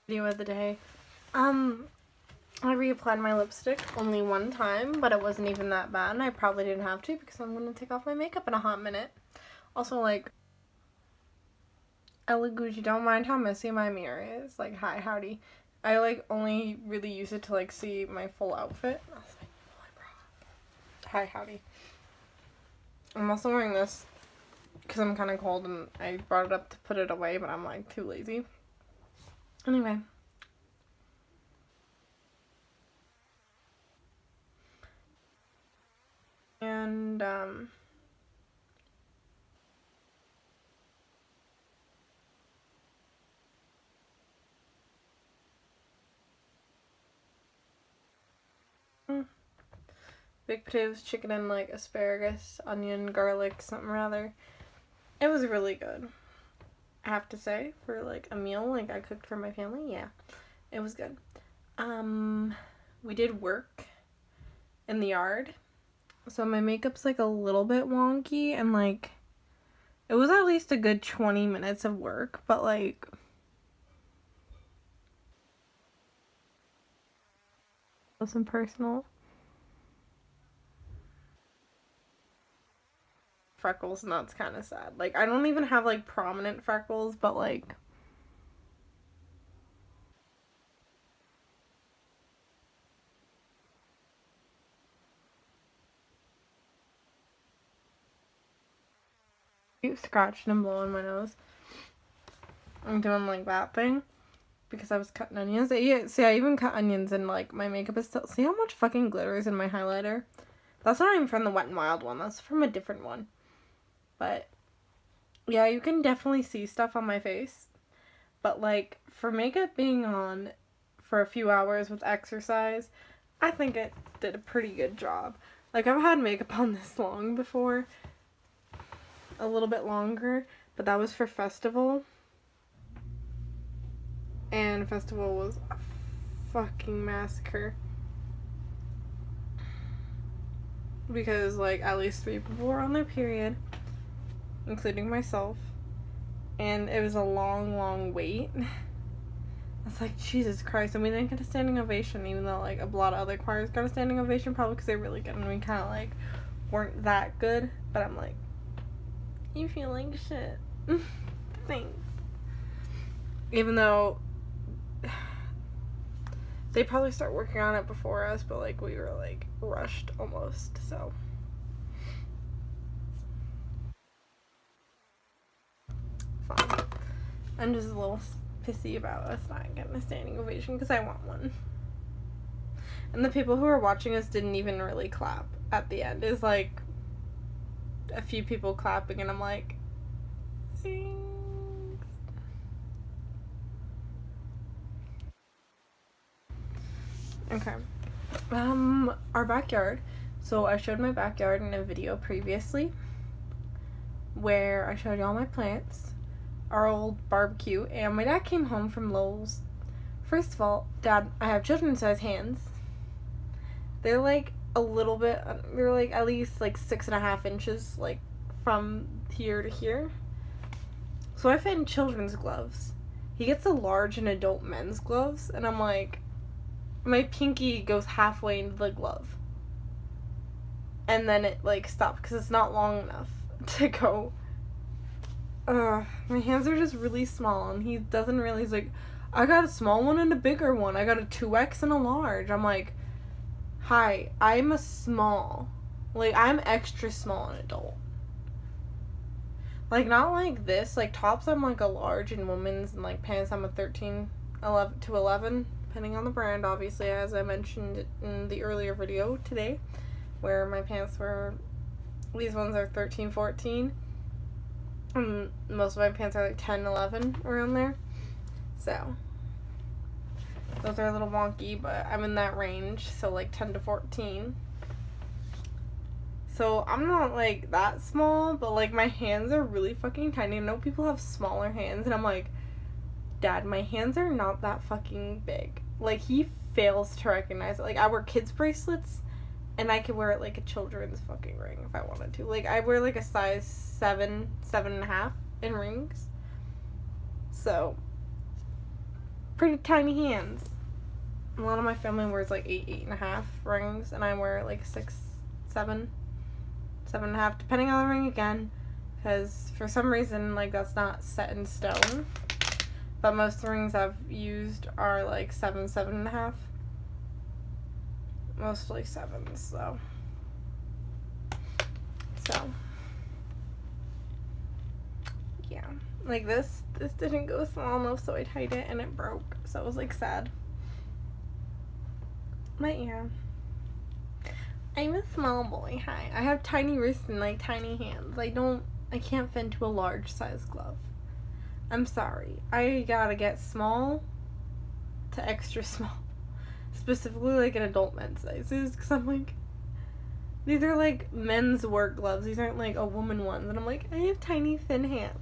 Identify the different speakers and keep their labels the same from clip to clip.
Speaker 1: Video of the day. I reapplied my lipstick only one time, but it wasn't even that bad, and I probably didn't have to because I'm gonna take off my makeup in a hot minute. Also, like, Ella Gucci, don't mind how messy my mirror is. Like, hi, howdy. I, like, only really use it to, like, see my full outfit. I was like, hi, howdy. I'm also wearing this because I'm kind of cold, and I brought it up to put it away, but I'm, like, too lazy. Anyway. And, baked potatoes, chicken, and, like, asparagus, onion, garlic, something rather. It was really good, I have to say, for, like, a meal, like, I cooked for my family. Yeah, it was good. We did work in the yard, so my makeup's, like, a little bit wonky, and, like, it was at least a good 20 minutes of work, but, like, some personal freckles, and that's kind of sad. Like, I don't even have, like, prominent freckles, but, like, keep scratching and blowing my nose. I'm doing, like, that thing because I was cutting onions. Yeah, see, I even cut onions, and, like, my makeup is still... See how much fucking glitter is in my highlighter? That's not even from the Wet n Wild one. That's from a different one. But, yeah, you can definitely see stuff on my face. But, like, for makeup being on for a few hours with exercise, I think it did a pretty good job. Like, I've had makeup on this long before. A little bit longer. But that was for festival. And festival was a fucking massacre. Because, like, at least 3 people were on their period, including myself. And it was a long, long wait. I was like, Jesus Christ. And we didn't get a standing ovation, even though, like, a lot of other choirs got a standing ovation, probably because they were really good, and we kind of, like, weren't that good. But I'm like, you feel like shit. Thanks. Even though they probably start working on it before us, but, like, we were, like, rushed almost, so. Fine. I'm just a little pissy about us not getting a standing ovation because I want one. And the people who were watching us didn't even really clap at the end. It's like a few people clapping, and I'm like, thanks. Okay. Our backyard. So I showed my backyard in a video previously where I showed y'all my plants, our old barbecue, and my dad came home from Lowe's. First of all, Dad, I have children's size hands. They're like a little bit, they're like at least like 6.5 inches, like from here to here. So I fit in children's gloves. He gets a large and adult men's gloves, and I'm like, my pinky goes halfway into the glove. And then it, like, stops because it's not long enough to go. My hands are just really small, and he doesn't really, he's like, I got a small one and a bigger one. I got a 2X and a large. I'm like, hi, I'm a small. Like, I'm extra small and adult. Like, not like this. Like, tops I'm like a large, and women's, and like pants I'm a 13, 11 to 11, depending on the brand, obviously, as I mentioned in the earlier video today, where my pants were, these ones are 13, 14. And most of my pants are like 10, 11, around there. So, those are a little wonky, but I'm in that range, so like 10 to 14. So I'm not like that small, but like my hands are really fucking tiny. I know people have smaller hands, and I'm like, Dad, my hands are not that fucking big. Like, he fails to recognize it. Like, I wear kids bracelets, and I could wear it like a children's fucking ring if I wanted to. Like, I wear like a size 7, 7.5 in rings. So pretty tiny hands. A lot of my family wears like 8.5 rings, and I wear like 6, 7, 7.5, depending on the ring again, because for some reason, like, that's not set in stone. But most rings I've used are like 7, 7.5. Mostly 7s, so. Yeah. Like this didn't go small enough, so I tied it and it broke. So it was like sad. But yeah. I'm a small boy. Hi. I have tiny wrists and like tiny hands. I can't fit into a large size glove. I'm sorry. I gotta get small to extra small. Specifically like an adult men's sizes, because I'm like, these are like men's work gloves. These aren't like a woman ones. And I'm like, I have tiny thin hands.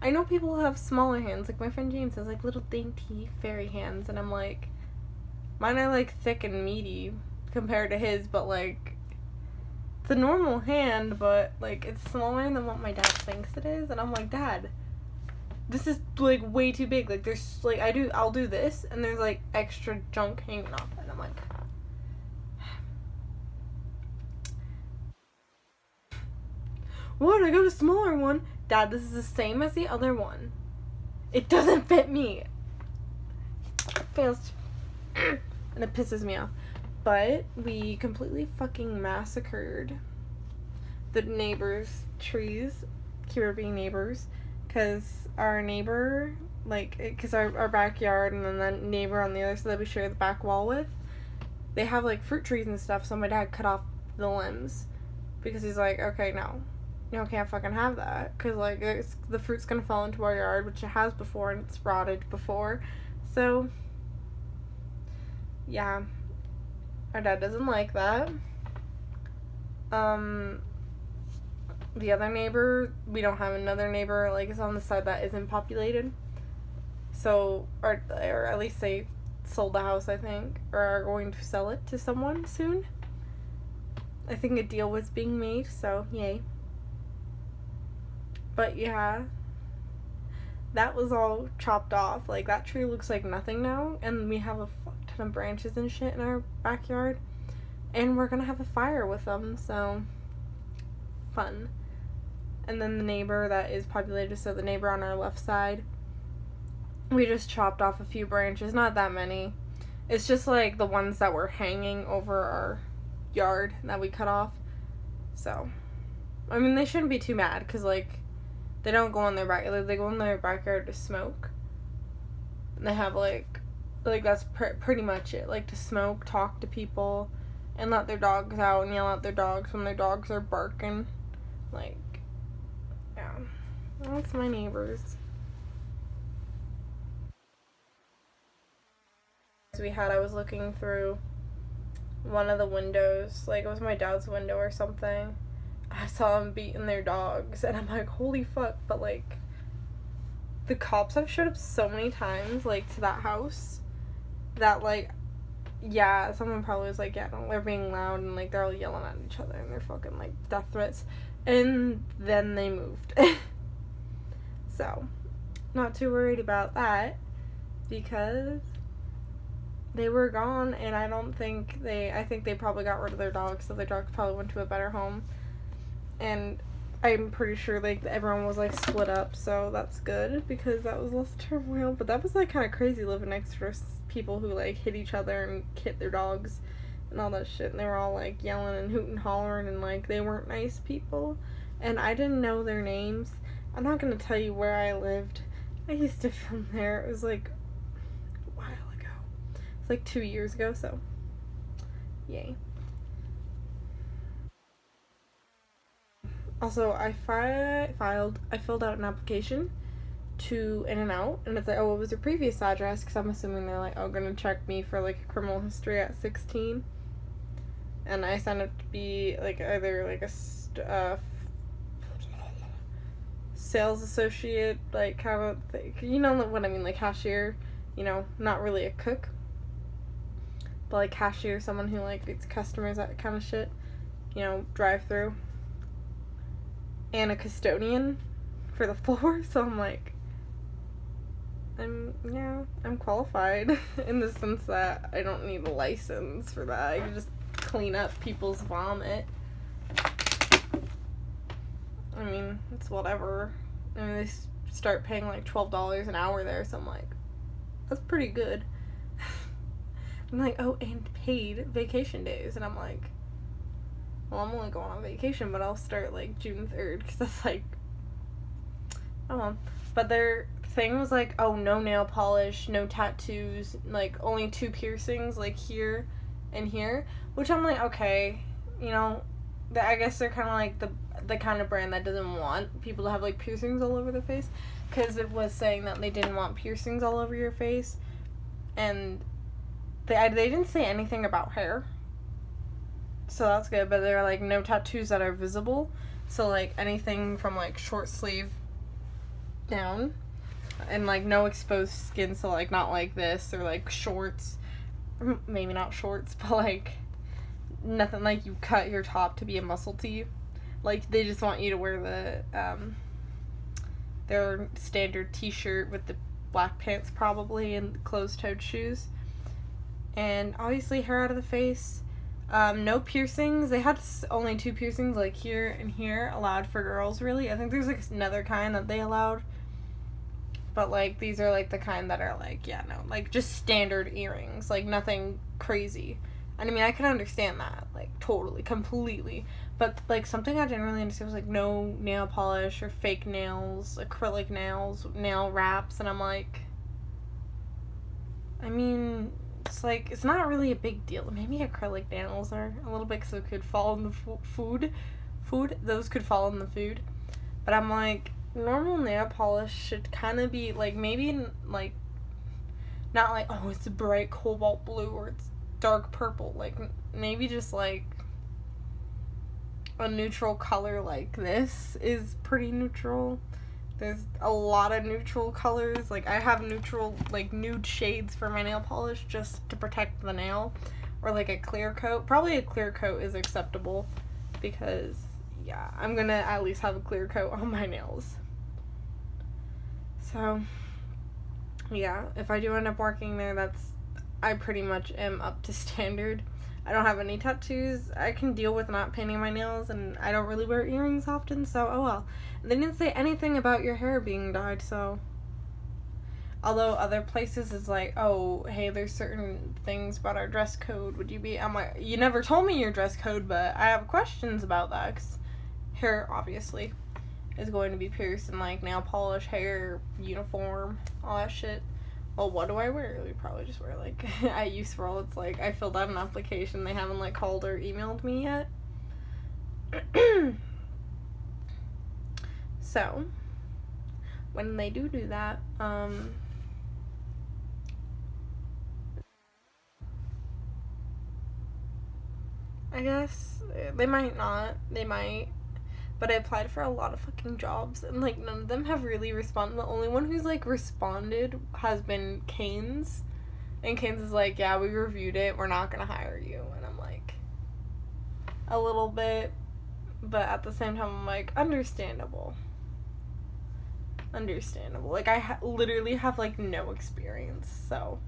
Speaker 1: I know people have smaller hands. Like my friend James has like little dainty fairy hands. And I'm like, mine are like thick and meaty compared to his. But like, it's a normal hand. But like, it's smaller than what my dad thinks it is. And I'm like, Dad, this is like way too big. Like there's like, I'll do this. And there's like extra junk hanging off. And I'm like, what? I got a smaller one. Dad, this is the same as the other one. It doesn't fit me. It fails to... and it pisses me off. But we completely fucking massacred the neighbors' trees. Here being neighbors. Because our neighbor, like, because our backyard and then the neighbor on the other side that we share the back wall with, they have like fruit trees and stuff. So my dad cut off the limbs. Because he's like, okay, no. You can't fucking have that, because, like, the fruit's gonna fall into our yard, which it has before, and it's rotted before, so, yeah, our dad doesn't like that. The other neighbor, we don't have another neighbor, like, it's on the side that isn't populated, so, or at least they sold the house, I think, or are going to sell it to someone soon. I think a deal was being made, so, yay. But yeah, that was all chopped off. Like, that tree looks like nothing now, and we have a fuck ton of branches and shit in our backyard, and we're gonna have a fire with them, so fun. And then the neighbor that is populated, so the neighbor on our left side, we just chopped off a few branches, not that many. It's just like the ones that were hanging over our yard that we cut off. So, I mean, they shouldn't be too mad, because, like, they don't go in their backyard. They go in their backyard to smoke. And they have, like that's pretty much it. Like, to smoke, talk to people, and let their dogs out and yell at their dogs when their dogs are barking. Like, yeah. That's my neighbors. I was looking through one of the windows. Like, it was my dad's window or something. I saw them beating their dogs, and I'm like, holy fuck, but, like, the cops have showed up so many times, like, to that house, that, like, yeah, someone probably was like, yeah, no, they're being loud, and, like, they're all yelling at each other, and they're fucking, like, death threats, and then they moved. So, not too worried about that, because they were gone, and I think they probably got rid of their dogs, so their dogs probably went to a better home. And I'm pretty sure, like, everyone was, like, split up, so that's good, because that was less turmoil. But that was, like, kind of crazy living next to people who, like, hit each other and hit their dogs and all that shit. And they were all, like, yelling and hooting and hollering, and, like, they weren't nice people. And I didn't know their names. I'm not going to tell you where I lived. I used to film there. It was, like, a while ago. It's, like, 2 years ago, so yay. Also, I filled out an application to In-N-Out, and it's like, oh, what was your previous address? Because I'm assuming they're like, oh, gonna check me for, like, a criminal history at 16. And I signed up to be, like, either, like, a sales associate, like, kind of thing. You know what I mean, like, cashier, you know, not really a cook, but, like, cashier, someone who, like, greets customers, that kind of shit, you know, drive-through. And a custodian for the floor, so I'm like, I'm qualified in the sense that I don't need a license for that. I can just clean up people's vomit. I mean, it's whatever. I mean, they start paying like $12 an hour there, so I'm like, that's pretty good. I'm like, oh, and paid vacation days, and I'm like, well, I'm only going on vacation, but I'll start like June 3rd, because that's like, oh, but their thing was like, oh, no nail polish, no tattoos, like only 2 piercings, like here and here, which I'm like, okay, you know, I guess they're kind of like the kind of brand that doesn't want people to have like piercings all over their face, because it was saying that they didn't want piercings all over your face, and they didn't say anything about hair, so that's good, but they're like, no tattoos that are visible, so like anything from like short sleeve down, and like no exposed skin, so like not like this, or like shorts, maybe not shorts, but like nothing like you cut your top to be a muscle tee. Like they just want you to wear the their standard t-shirt with the black pants probably, and closed-toed shoes, and obviously hair out of the face. No piercings. They had only 2 piercings, like here and here, allowed for girls, really. I think there's like another kind that they allowed, but like these are like the kind that are like, yeah, no, like just standard earrings, like nothing crazy. And I mean, I can understand that, like totally, completely. But like something I didn't really understand was like no nail polish or fake nails, acrylic nails, nail wraps, and I'm like, I mean, it's like, it's not really a big deal. Maybe acrylic nails are a little bit, because it could fall in the food. Those could fall in the food. But I'm like, normal nail polish should kind of be like, maybe like, not like, oh, it's a bright cobalt blue or it's dark purple. Like, maybe just like a neutral color like this is pretty neutral. There's a lot of neutral colors. Like, I have neutral, like, nude shades for my nail polish just to protect the nail. Or, like, a clear coat. Probably a clear coat is acceptable because, yeah, I'm gonna at least have a clear coat on my nails. So, yeah, if I do end up working there, I pretty much am up to standard. I don't have any tattoos. I can deal with not painting my nails, and I don't really wear earrings often, so oh well. They didn't say anything about your hair being dyed, so. Although other places is like, oh, hey, there's certain things about our dress code. Would you be? I'm like, you never told me your dress code, but I have questions about that, because hair, obviously, is going to be pierced, and like nail polish, hair, uniform, all that shit. Well, what do I wear? We probably just wear like at Useful. It's like I filled out an application. They haven't like called or emailed me yet. So when they do that, I guess they might not. They might. But I applied for a lot of fucking jobs, and like none of them have really responded. The only one who's like responded has been Canes, and Canes is like, yeah, we reviewed it, we're not gonna hire you. And I'm like, a little bit, but at the same time I'm like, understandable. Like I literally have like no experience, so.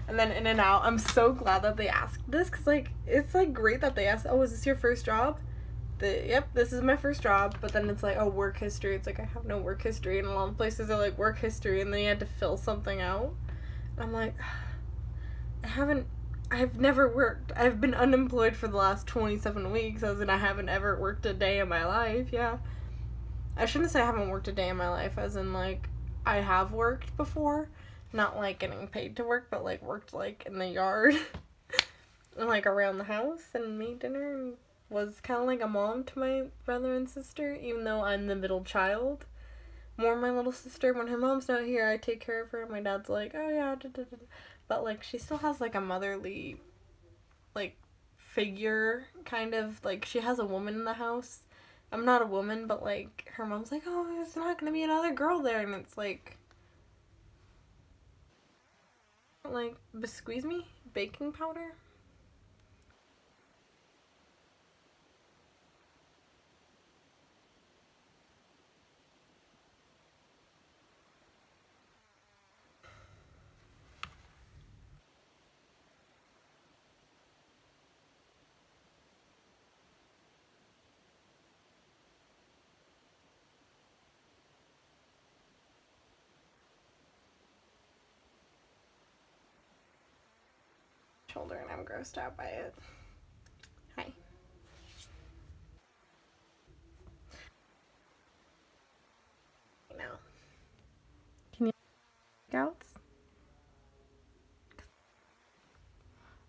Speaker 1: And then In-N-Out, I'm so glad that they asked this, because like it's like great that they asked, oh, is this your first job? Yep, this is my first job. But then it's like, oh, work history. It's like, I have no work history, and a lot of places are like work history, and then you had to fill something out. I'm like, I've never worked. I've been unemployed for the last 27 weeks, as in I haven't ever worked a day in my life. Yeah, I shouldn't say I haven't worked a day in my life, as in like I have worked before, not like getting paid to work, but like worked like in the yard and like around the house and made dinner and was kind of like a mom to my brother and sister, even though I'm the middle child. More my little sister, when her mom's not here, I take care of her. My dad's like, oh yeah, da, da, da. But like she still has like a motherly like figure, kind of like she has a woman in the house. I'm not a woman, but like her mom's like, oh, there's not gonna be another girl there, and it's like squeeze me baking powder. shoulder and I'm grossed out by it. Hi. Now. Can you outs?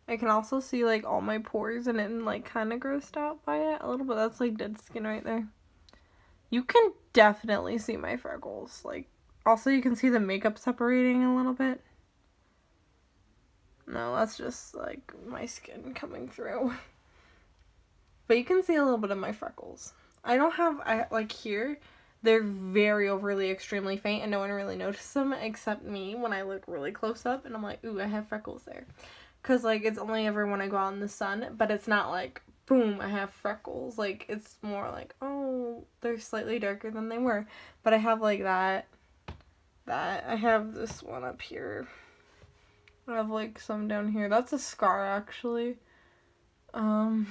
Speaker 1: I can also see like all my pores and I'm like kind of grossed out by it a little bit. That's like dead skin right there. You can definitely see my freckles. Like, also you can see the makeup separating a little bit. No, that's just like my skin coming through. But you can see a little bit of my freckles. I don't have, like here, they're very overly extremely faint and no one really notices them except me when I look really close up and I'm like, ooh, I have freckles there. Because like it's only ever when I go out in the sun, but it's not like, boom, I have freckles. Like it's more like, oh, they're slightly darker than they were. But I have like that. I have this one up here. I have like some down here. That's a scar actually. I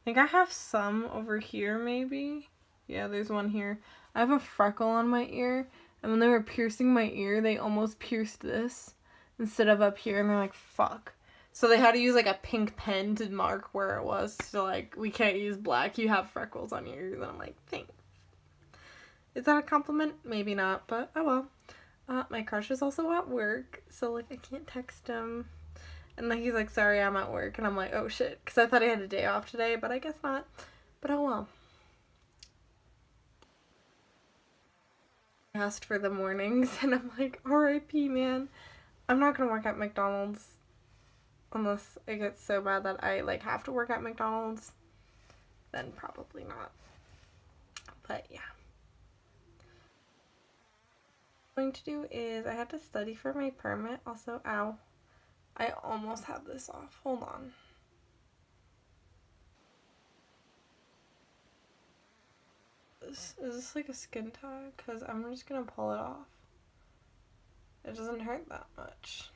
Speaker 1: think I have some over here maybe. Yeah, there's one here. I have a freckle on my ear. And when they were piercing my ear, they almost pierced this instead of up here. And they're like, fuck. So they had to use like a pink pen to mark where it was. So like, we can't use black. You have freckles on your ears. And I'm like, thanks. Is that a compliment? Maybe not, but oh well. My crush is also at work. So like, I can't text him. And like he's like, sorry, I'm at work. And I'm like, oh shit. Because I thought I had a day off today, but I guess not. But oh well. I asked for the mornings and I'm like, R.I.P. man. I'm not going to work at McDonald's unless it gets so bad that I like have to work at McDonald's. Then probably not. But yeah. What I'm going to do is I had to study for my permit. Also, ow. I almost have this off. Hold on. Is this like a skin tag? Because I'm just going to pull it off. It doesn't hurt that much.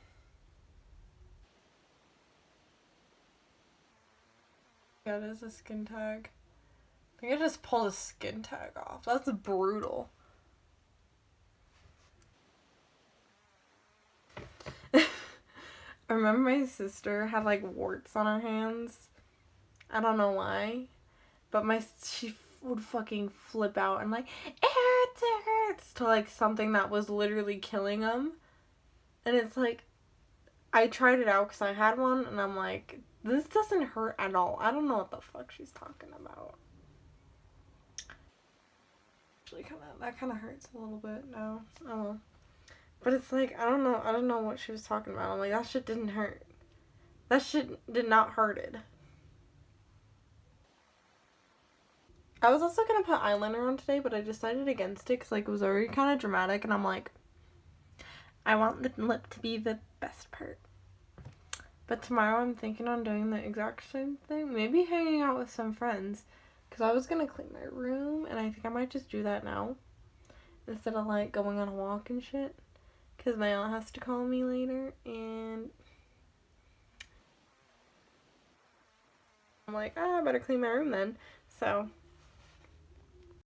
Speaker 1: Yeah, it is a skin tag. I think I just pulled a skin tag off. That's brutal. I remember my sister had like warts on her hands. I don't know why. But she would fucking flip out and like, it hurts, to like something that was literally killing them. And it's like, I tried it out because I had one and I'm like, this doesn't hurt at all. I don't know what the fuck she's talking about. Actually, that kind of hurts a little bit now. Oh. But it's like, I don't know what she was talking about. I'm like, that shit didn't hurt. That shit did not hurted. I was also gonna put eyeliner on today, but I decided against it because like it was already kind of dramatic, and I'm like, I want the lip to be the best part. But tomorrow I'm thinking on doing the exact same thing. Maybe hanging out with some friends, because I was gonna clean my room, and I think I might just do that now instead of like going on a walk and shit. Because my aunt has to call me later, and I'm like, I better clean my room then. So